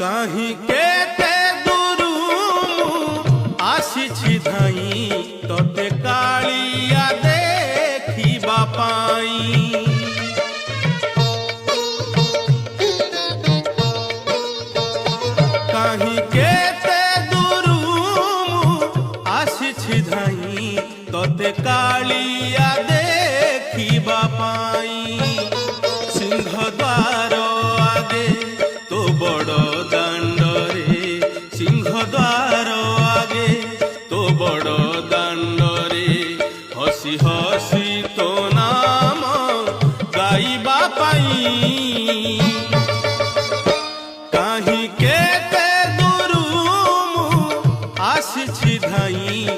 कहीं केते दूरू आसिछि धाई तोते कालिया देखिबा पाई। कहीं केते दूरू आसिछि धाई तोते कालिया देखिबा पाई। सिंहद्वार आगे तो बड़ दांड रे, सिंहद्वार आगे तो बड़ दांड रे, हसी हसी तो नाम गाइबा पाई। कहीं केते दूरू आसिछि धाई